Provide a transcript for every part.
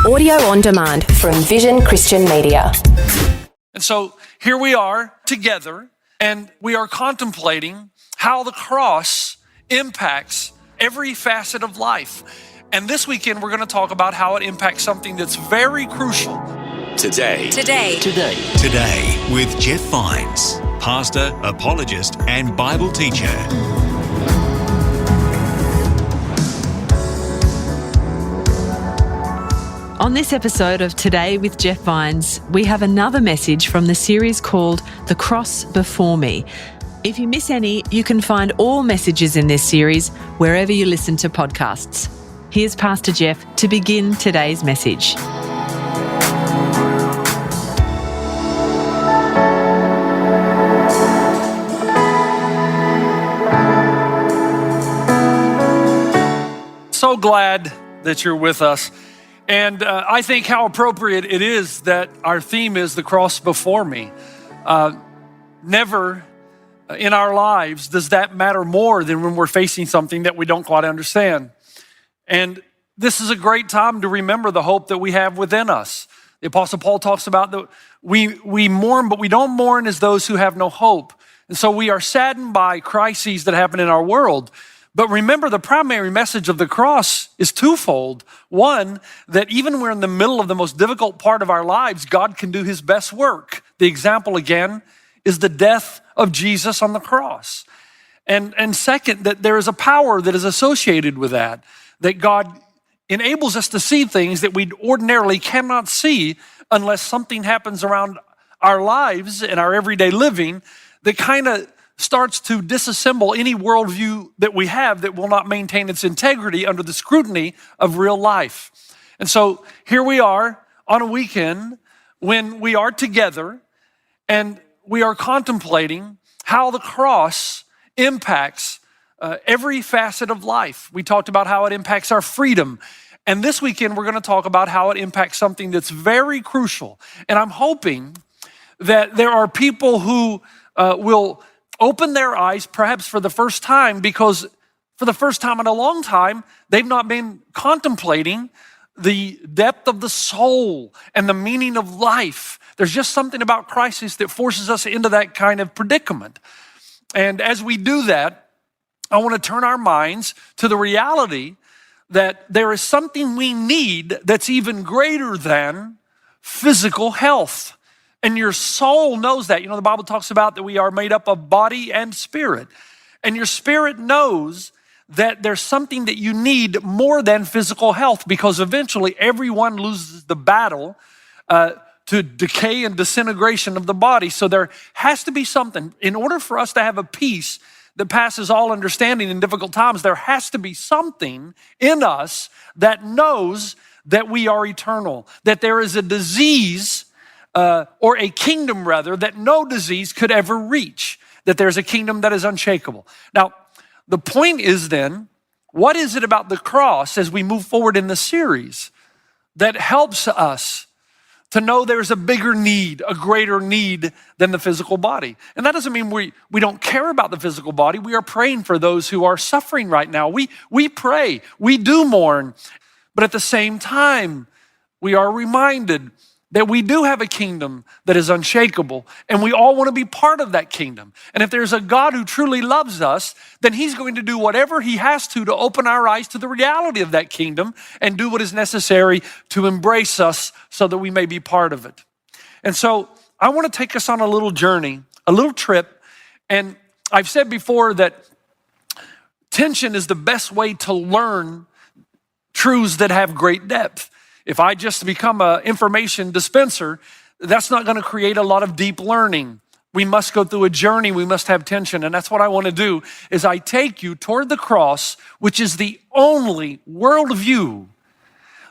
Audio on demand from Vision Christian Media. And so here we are together, and we are contemplating how the cross impacts every facet of life. And this weekend, we're going to talk about how it impacts something that's very crucial. Today with Jeff Vines, pastor, apologist, and Bible teacher. On this episode of Today with Jeff Vines, we have another message from the series called The Cross Before Me. If you miss any, you can find all messages in this series wherever you listen to podcasts. Here's Pastor Jeff to begin today's message. So glad that you're with us. And I think how appropriate it is that our theme is the cross before me. Never in our lives does that matter more than when we're facing something that we don't quite understand. And this is a great time to remember the hope that we have within us. The Apostle Paul talks about that we mourn, but we don't mourn as those who have no hope. And so we are saddened by crises that happen in our world. But remember, the primary message of the cross is twofold. One, that even when we're in the middle of the most difficult part of our lives, God can do his best work. The example, again, is the death of Jesus on the cross. And second, that there is a power that is associated with that God enables us to see things that we ordinarily cannot see unless something happens around our lives and our everyday living that kind of starts to disassemble any worldview that we have that will not maintain its integrity under the scrutiny of real life. And so here we are on a weekend when we are together and we are contemplating how the cross impacts every facet of life. We talked about how it impacts our freedom. And this weekend, we're going to talk about how it impacts something that's very crucial. And I'm hoping that there are people who will open their eyes perhaps for the first time, because for the first time in a long time, they've not been contemplating the depth of the soul and the meaning of life. There's just something about crisis that forces us into that kind of predicament. And as we do that, I want to turn our minds to the reality that there is something we need that's even greater than physical health. And your soul knows that. You know, the Bible talks about that we are made up of body and spirit. And your spirit knows that there's something that you need more than physical health, because eventually everyone loses the battle to decay and disintegration of the body. So there has to be something. In order for us to have a peace that passes all understanding in difficult times, there has to be something in us that knows that we are eternal, that there is a disease or a kingdom rather, that no disease could ever reach, that there's a kingdom that is unshakable. Now, the point is then, what is it about the cross as we move forward in the series that helps us to know there's a bigger need, a greater need than the physical body? And that doesn't mean we don't care about the physical body. We are praying for those who are suffering right now. We pray, we do mourn, but at the same time, we are reminded that we do have a kingdom that is unshakable, and we all want to be part of that kingdom. And if there's a God who truly loves us, then he's going to do whatever he has to open our eyes to the reality of that kingdom and do what is necessary to embrace us so that we may be part of it. And so I want to take us on a little journey, a little trip. And I've said before that tension is the best way to learn truths that have great depth. If I just become an information dispenser, that's not going to create a lot of deep learning. We must go through a journey. We must have tension. And that's what I want to do, is I take you toward the cross, which is the only worldview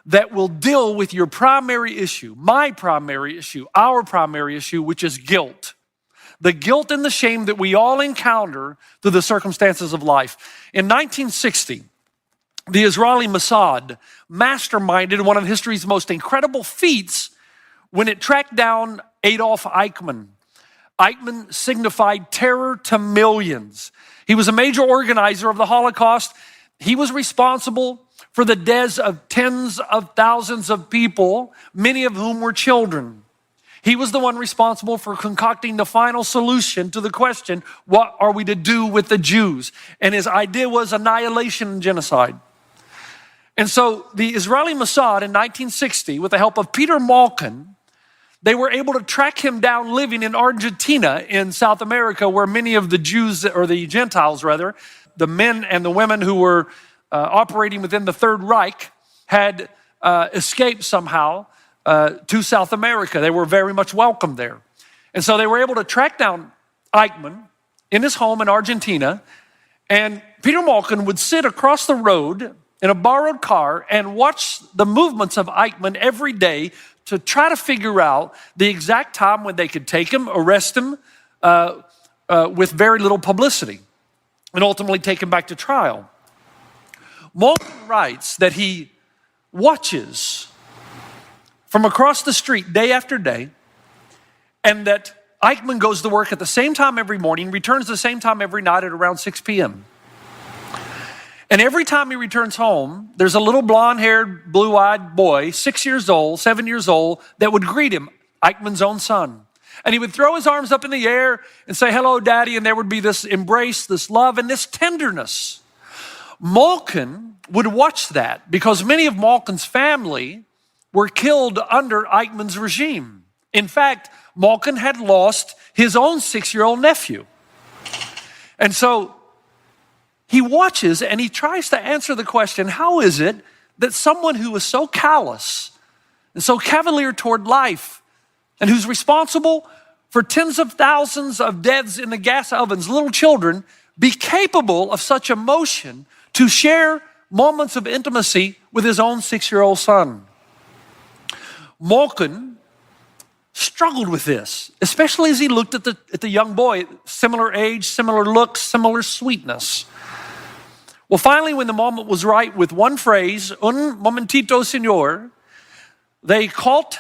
that will deal with your primary issue, my primary issue, our primary issue, which is guilt. The guilt and the shame that we all encounter through the circumstances of life. In 1960, the Israeli Mossad masterminded one of history's most incredible feats when it tracked down Adolf Eichmann. Eichmann signified terror to millions. He was a major organizer of the Holocaust. He was responsible for the deaths of tens of thousands of people, many of whom were children. He was the one responsible for concocting the final solution to the question, what are we to do with the Jews? And his idea was annihilation and genocide. And so the Israeli Mossad in 1960, with the help of Peter Malkin, they were able to track him down living in Argentina in South America, where many of the Jews, or the Gentiles rather, the men and the women who were operating within the Third Reich had escaped somehow to South America. They were very much welcome there. And so they were able to track down Eichmann in his home in Argentina, and Peter Malkin would sit across the road in a borrowed car and watch the movements of Eichmann every day to try to figure out the exact time when they could take him, arrest him with very little publicity, and ultimately take him back to trial. Malkin writes that he watches from across the street day after day, and that Eichmann goes to work at the same time every morning, returns the same time every night at around 6 p.m. And every time he returns home, there's a little blonde-haired, blue-eyed boy, 6 years old, 7 years old, that would greet him, Eichmann's own son. And he would throw his arms up in the air and say, hello, Daddy, and there would be this embrace, this love, and this tenderness. Malkin would watch that because many of Malkin's family were killed under Eichmann's regime. In fact, Malkin had lost his own 6-year-old nephew. And so he watches and he tries to answer the question, how is it that someone who is so callous and so cavalier toward life and who's responsible for tens of thousands of deaths in the gas ovens, little children, be capable of such emotion to share moments of intimacy with his own 6-year-old son? Malkin struggled with this, especially as he looked at the young boy, similar age, similar looks, similar sweetness. Well, finally, when the moment was right, with one phrase, un momentito, señor, they caught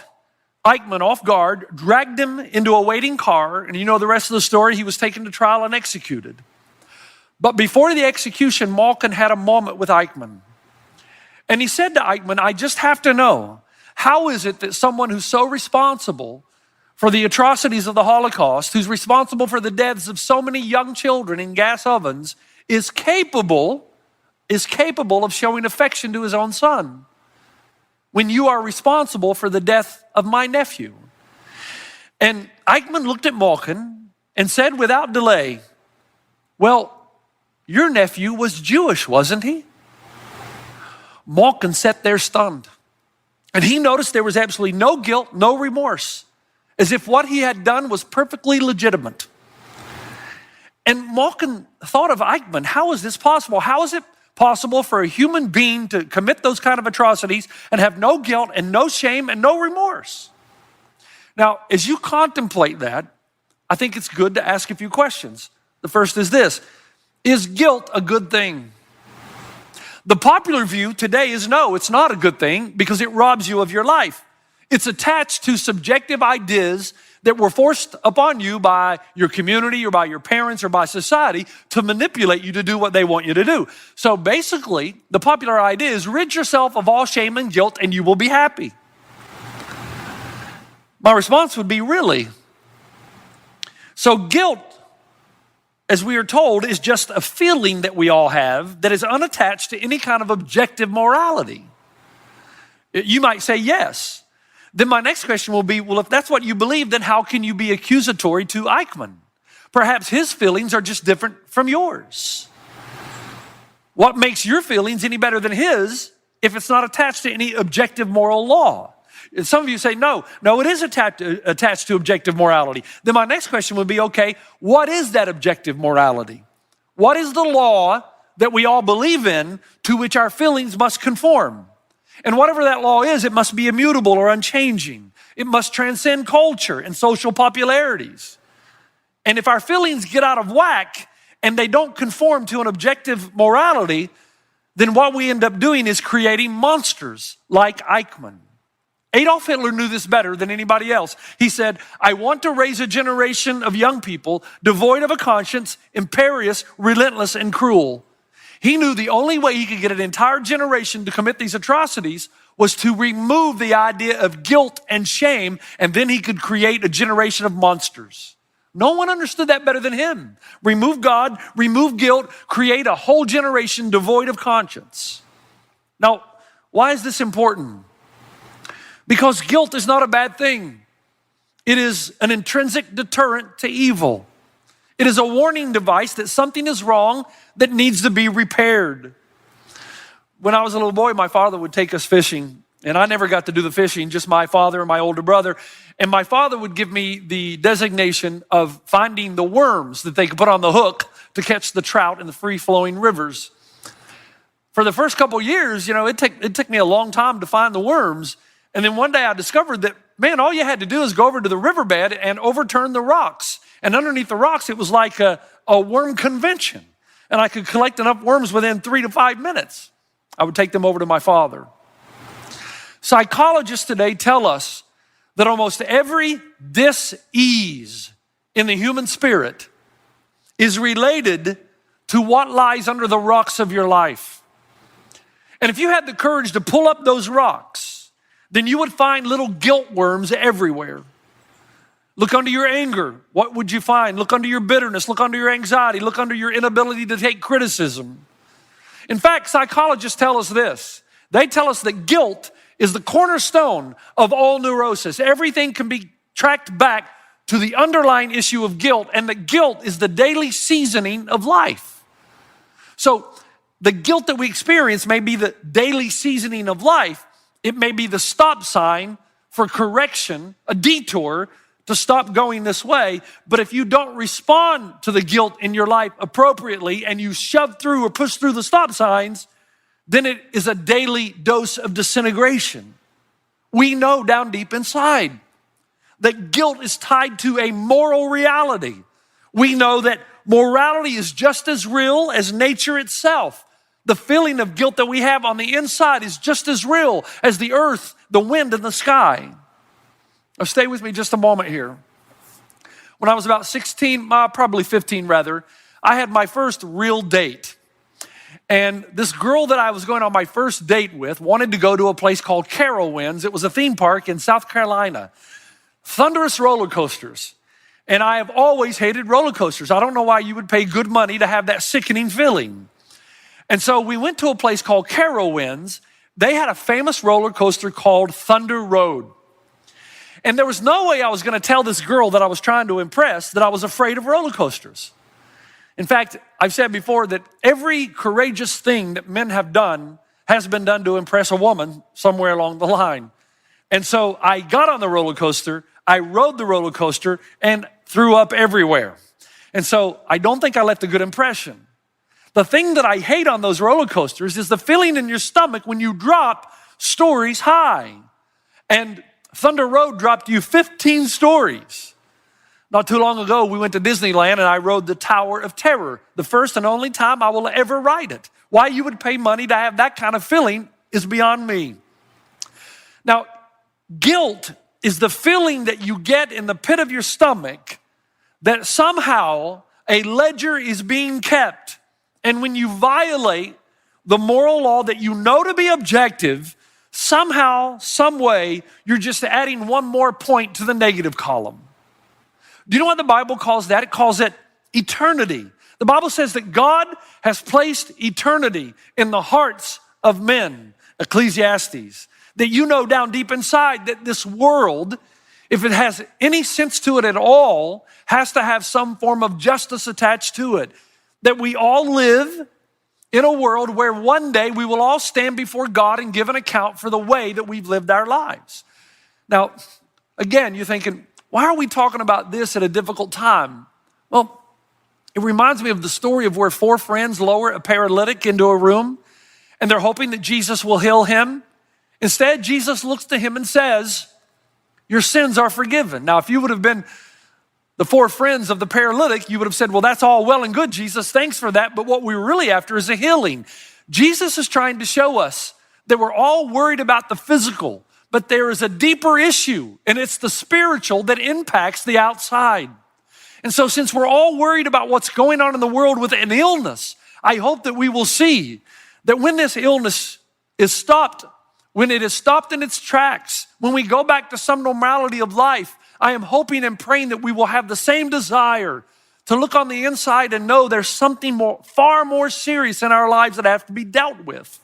Eichmann off guard, dragged him into a waiting car, and you know the rest of the story. He was taken to trial and executed. But before the execution, Malkin had a moment with Eichmann. And he said to Eichmann, I just have to know, how is it that someone who's so responsible for the atrocities of the Holocaust, who's responsible for the deaths of so many young children in gas ovens, is capable of showing affection to his own son when you are responsible for the death of my nephew? And Eichmann looked at Malkin and said without delay, well, your nephew was Jewish, wasn't he? Malkin sat there stunned. And he noticed there was absolutely no guilt, no remorse, as if what he had done was perfectly legitimate. And Malkin thought of Eichmann, how is this possible? How is it possible for a human being to commit those kind of atrocities and have no guilt and no shame and no remorse? Now, as you contemplate that, I think it's good to ask a few questions. The first is this: is guilt a good thing? The popular view today is no, it's not a good thing because it robs you of your life. It's attached to subjective ideas that were forced upon you by your community or by your parents or by society to manipulate you to do what they want you to do. So basically, the popular idea is rid yourself of all shame and guilt and you will be happy. My response would be, really? So guilt, as we are told, is just a feeling that we all have that is unattached to any kind of objective morality. You might say yes. Then my next question will be, well, if that's what you believe, then how can you be accusatory to Eichmann? Perhaps his feelings are just different from yours. What makes your feelings any better than his if it's not attached to any objective moral law? And some of you say, no, it is attached to objective morality. Then my next question would be, okay, what is that objective morality? What is the law that we all believe in to which our feelings must conform? And whatever that law is, it must be immutable or unchanging. It must transcend culture and social popularities. And if our feelings get out of whack and they don't conform to an objective morality, then what we end up doing is creating monsters like Eichmann. Adolf Hitler knew this better than anybody else. He said, I want to raise a generation of young people devoid of a conscience, imperious, relentless, and cruel. He knew the only way he could get an entire generation to commit these atrocities was to remove the idea of guilt and shame, and then he could create a generation of monsters. No one understood that better than him. Remove God, remove guilt, create a whole generation devoid of conscience. Now, why is this important? Because guilt is not a bad thing. It is an intrinsic deterrent to evil. It is a warning device that something is wrong that needs to be repaired. When I was a little boy, my father would take us fishing, and I never got to do the fishing, just my father and my older brother. And my father would give me the designation of finding the worms that they could put on the hook to catch the trout in the free-flowing rivers. For the first couple of years, it took me a long time to find the worms. And then one day I discovered that, man, all you had to do is go over to the riverbed and overturn the rocks. And underneath the rocks, it was like a worm convention. And I could collect enough worms within 3 to 5 minutes. I would take them over to my father. Psychologists today tell us that almost every dis-ease in the human spirit is related to what lies under the rocks of your life. And if you had the courage to pull up those rocks, then you would find little guilt worms everywhere. Look under your anger. What would you find? Look under your bitterness. Look under your anxiety. Look under your inability to take criticism. In fact, psychologists tell us this. They tell us that guilt is the cornerstone of all neurosis. Everything can be tracked back to the underlying issue of guilt, and that guilt is the daily seasoning of life. So the guilt that we experience may be the daily seasoning of life. It may be the stop sign for correction, a detour to stop going this way. But if you don't respond to the guilt in your life appropriately and you shove through or push through the stop signs, then it is a daily dose of disintegration. We know down deep inside that guilt is tied to a moral reality. We know that morality is just as real as nature itself. The feeling of guilt that we have on the inside is just as real as the earth, the wind, and the sky. Now stay with me just a moment here. When I was about 16, probably 15 rather, I had my first real date. And this girl that I was going on my first date with wanted to go to a place called Carowinds. It was a theme park in South Carolina. Thunderous roller coasters. And I have always hated roller coasters. I don't know why you would pay good money to have that sickening feeling. And so we went to a place called Carowinds. They had a famous roller coaster called Thunder Road. And there was no way I was going to tell this girl that I was trying to impress that I was afraid of roller coasters. In fact, I've said before that every courageous thing that men have done has been done to impress a woman somewhere along the line. And so I got on the roller coaster, I rode the roller coaster, and threw up everywhere. And so I don't think I left a good impression. The thing that I hate on those roller coasters is the feeling in your stomach when you drop stories high. And Thunder Road dropped you 15 stories. Not too long ago, we went to Disneyland and I rode the Tower of Terror, the first and only time I will ever ride it. Why you would pay money to have that kind of feeling is beyond me. Now, guilt is the feeling that you get in the pit of your stomach that somehow a ledger is being kept. And when you violate the moral law that you know to be objective, somehow, some way, you're just adding one more point to the negative column. Do you know what the Bible calls that? It calls it eternity. The Bible says that God has placed eternity in the hearts of men, Ecclesiastes, that you know down deep inside that this world, if it has any sense to it at all, has to have some form of justice attached to it. That we all live in a world where one day we will all stand before God and give an account for the way that we've lived our lives. Now, again, you're thinking, why are we talking about this at a difficult time? Well, it reminds me of the story of where 4 friends lower a paralytic into a room and they're hoping that Jesus will heal him. Instead, Jesus looks to him and says, your sins are forgiven. Now, if you would have been the 4 friends of the paralytic, you would have said, well, that's all well and good, Jesus. Thanks for that. But what we're really after is a healing. Jesus is trying to show us that we're all worried about the physical, but there is a deeper issue, and it's the spiritual that impacts the outside. And so since we're all worried about what's going on in the world with an illness, I hope that we will see that when this illness is stopped, when it is stopped in its tracks, when we go back to some normality of life, I am hoping and praying that we will have the same desire to look on the inside and know there's something far more serious in our lives that have to be dealt with.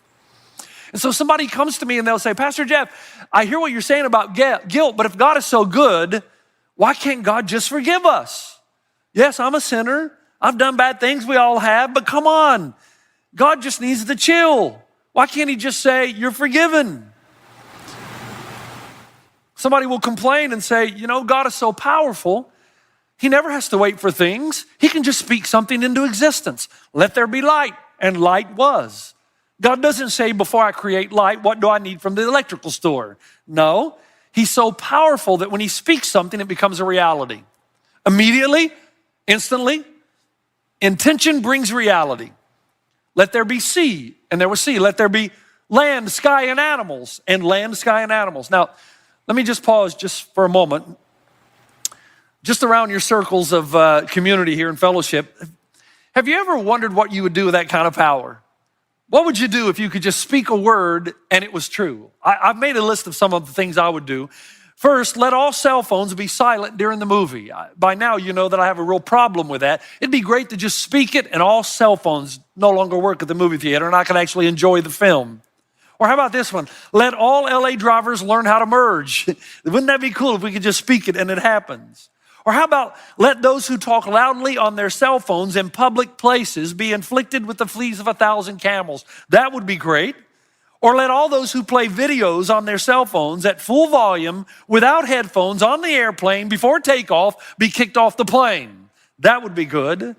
And so somebody comes to me and they'll say, Pastor Jeff, I hear what you're saying about guilt, but if God is so good, why can't God just forgive us? Yes, I'm a sinner. I've done bad things, we all have, but come on. God just needs to chill. Why can't he just say, you're forgiven? Somebody will complain and say, God is so powerful. He never has to wait for things. He can just speak something into existence. Let there be light, and light was. God doesn't say, before I create light, what do I need from the electrical store? No, he's so powerful that when he speaks something, it becomes a reality. Immediately, instantly, intention brings reality. Let there be sea, and there was sea. Let there be land, sky, and animals, and land, sky, and animals. Now, let me just pause just for a moment. Just around your circles of community here in fellowship, have you ever wondered what you would do with that kind of power? What would you do if you could just speak a word and it was true? I've made a list of some of the things I would do. First, let all cell phones be silent during the movie. By now, you know that I have a real problem with that. It'd be great to just speak it and all cell phones no longer work at the movie theater and I can actually enjoy the film. Or how about this one? Let all LA drivers learn how to merge. Wouldn't that be cool if we could just speak it and it happens? Or how about let those who talk loudly on their cell phones in public places be inflicted with the fleas of 1,000 camels? That would be great. Or let all those who play videos on their cell phones at full volume without headphones on the airplane before takeoff be kicked off the plane. That would be good. And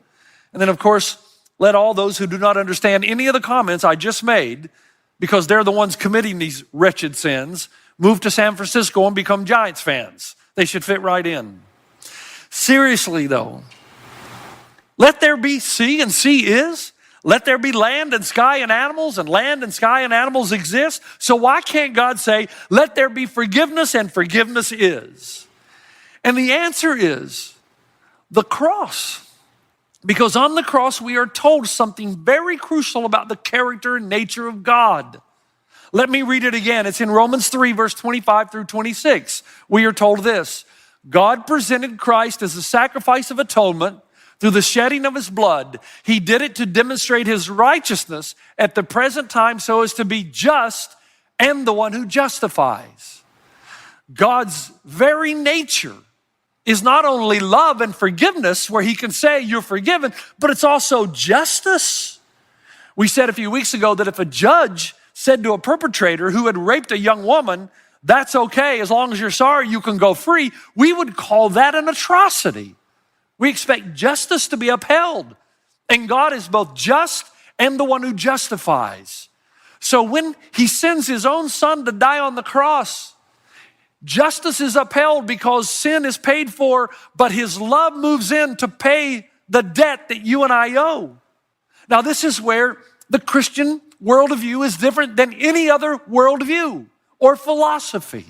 then, of course, let all those who do not understand any of the comments I just made, because they're the ones committing these wretched sins, move to San Francisco and become Giants fans. They should fit right in. Seriously, though, let there be sea, and sea is. Let there be land and sky and animals, and land and sky and animals exist. So why can't God say, let there be forgiveness, and forgiveness is? And the answer is the cross. Because on the cross, we are told something very crucial about the character and nature of God. Let me read it again. It's in Romans 3, verse 25 through 26. We are told this: God presented Christ as a sacrifice of atonement through the shedding of his blood. He did it to demonstrate his righteousness at the present time so as to be just and the one who justifies. God's very nature is not only love and forgiveness, where he can say you're forgiven, but it's also justice. We said a few weeks ago that if a judge said to a perpetrator who had raped a young woman, that's okay, as long as you're sorry, you can go free, we would call that an atrocity. We expect justice to be upheld. And God is both just and the one who justifies. So when he sends his own son to die on the cross, justice is upheld because sin is paid for, but his love moves in to pay the debt that you and I owe. Now, this is where the Christian worldview is different than any other worldview or philosophy.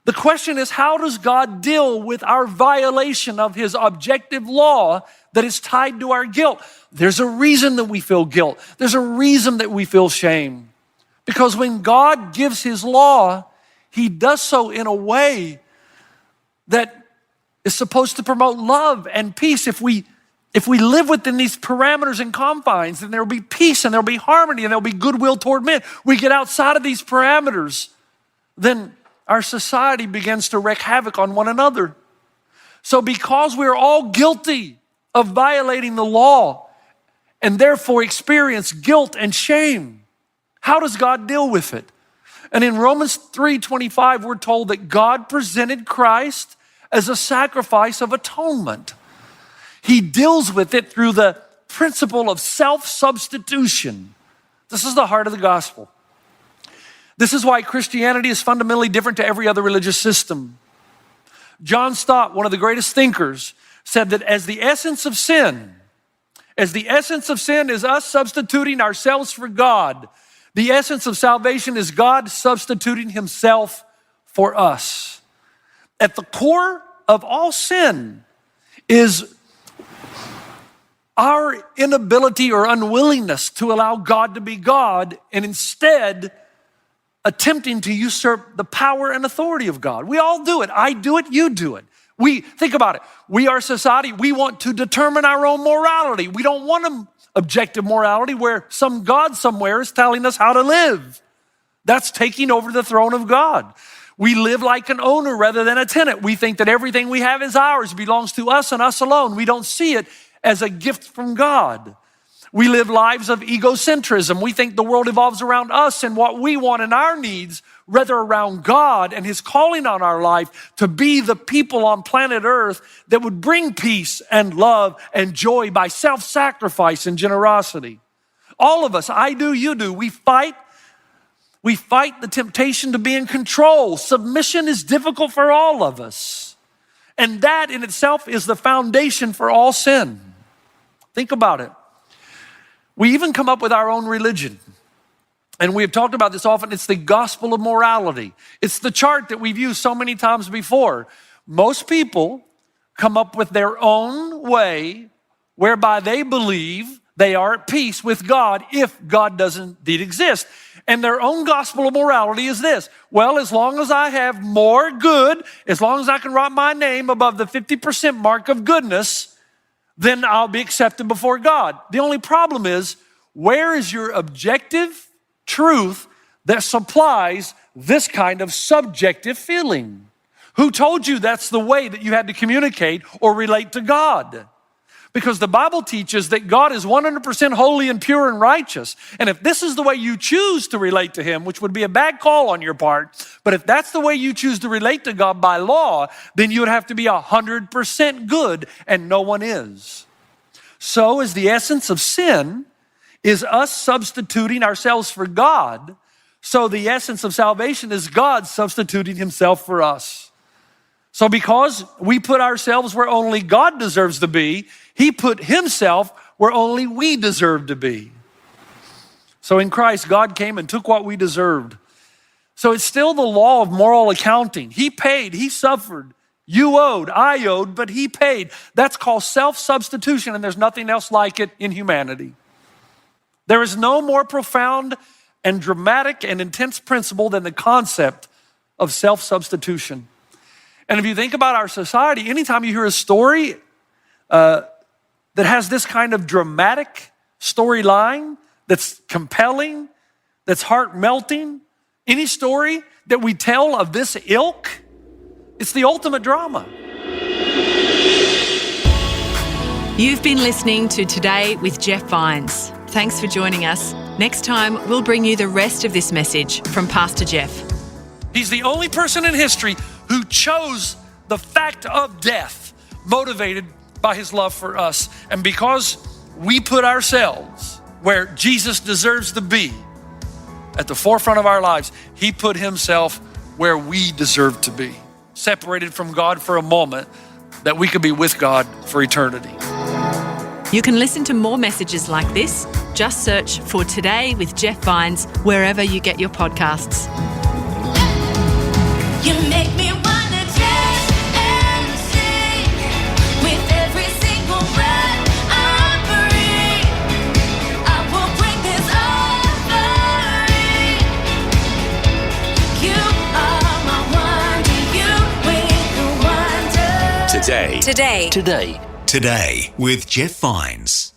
The question is, how does God deal with our violation of his objective law that is tied to our guilt? There's a reason that we feel guilt. There's a reason that we feel shame. Because when God gives his law, he does so in a way that is supposed to promote love and peace. If we live within these parameters and confines, then there will be peace and there will be harmony and there will be goodwill toward men. We get outside of these parameters, then our society begins to wreak havoc on one another. So because we're all guilty of violating the law and therefore experience guilt and shame, how does God deal with it? And in Romans 3:25, we're told that God presented Christ as a sacrifice of atonement. He deals with it through the principle of self-substitution. This is the heart of the gospel. This is why Christianity is fundamentally different to every other religious system. John Stott, one of the greatest thinkers, said that as the essence of sin is us substituting ourselves for God, the essence of salvation is God substituting himself for us. At the core of all sin is our inability or unwillingness to allow God to be God and instead attempting to usurp the power and authority of God. We all do it. I do it. You do it. Think about it. We are society. We want to determine our own morality. We don't want an objective morality where some God somewhere is telling us how to live. That's taking over the throne of God. We live like an owner rather than a tenant. We think that everything we have is ours, belongs to us and us alone. We don't see it as a gift from God. We live lives of egocentrism. We think the world evolves around us and what we want and our needs, rather around God and his calling on our life to be the people on planet Earth that would bring peace and love and joy by self-sacrifice and generosity. All of us, I do, you do, we fight the temptation to be in control. Submission is difficult for all of us. And that in itself is the foundation for all sin. Think about it. We even come up with our own religion. And we have talked about this often. It's the gospel of morality. It's the chart that we've used so many times before. Most people come up with their own way whereby they believe they are at peace with God if God doesn't indeed exist. And their own gospel of morality is this: well, as long as I have more good, as long as I can write my name above the 50% mark of goodness, then I'll be accepted before God. The only problem is, where is your objective truth that supplies this kind of subjective feeling? Who told you that's the way that you had to communicate or relate to God? Because the Bible teaches that God is 100% holy and pure and righteous. And if this is the way you choose to relate to him, which would be a bad call on your part, but if that's the way you choose to relate to God by law, then you would have to be 100% good, and no one is. So is the essence of sin is us substituting ourselves for God. So the essence of salvation is God substituting himself for us. So because we put ourselves where only God deserves to be, he put himself where only we deserve to be. So in Christ, God came and took what we deserved. So it's still the law of moral accounting. He paid, he suffered. You owed, I owed, but he paid. That's called self-substitution, and there's nothing else like it in humanity. There is no more profound and dramatic and intense principle than the concept of self-substitution. And if you think about our society, anytime you hear a story that has this kind of dramatic storyline that's compelling, that's heart-melting, any story that we tell of this ilk, it's the ultimate drama. You've been listening to Today with Jeff Vines. Thanks for joining us. Next time, we'll bring you the rest of this message from Pastor Jeff. He's the only person in history who chose the fact of death, motivated by his love for us. And because we put ourselves where Jesus deserves to be, at the forefront of our lives, he put himself where we deserve to be, separated from God for a moment, that we could be with God for eternity. You can listen to more messages like this. Just search for Today with Jeff Vines wherever you get your podcasts. You make me wanna dance and sing with every single breath I breathe. I will bring this offering. You are my wonder, you with the wonder. Today with Jeff Vines.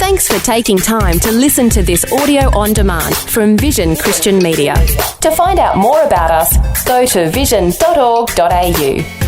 Thanks for taking time to listen to this audio on demand from Vision Christian Media. To find out more about us, go to vision.org.au.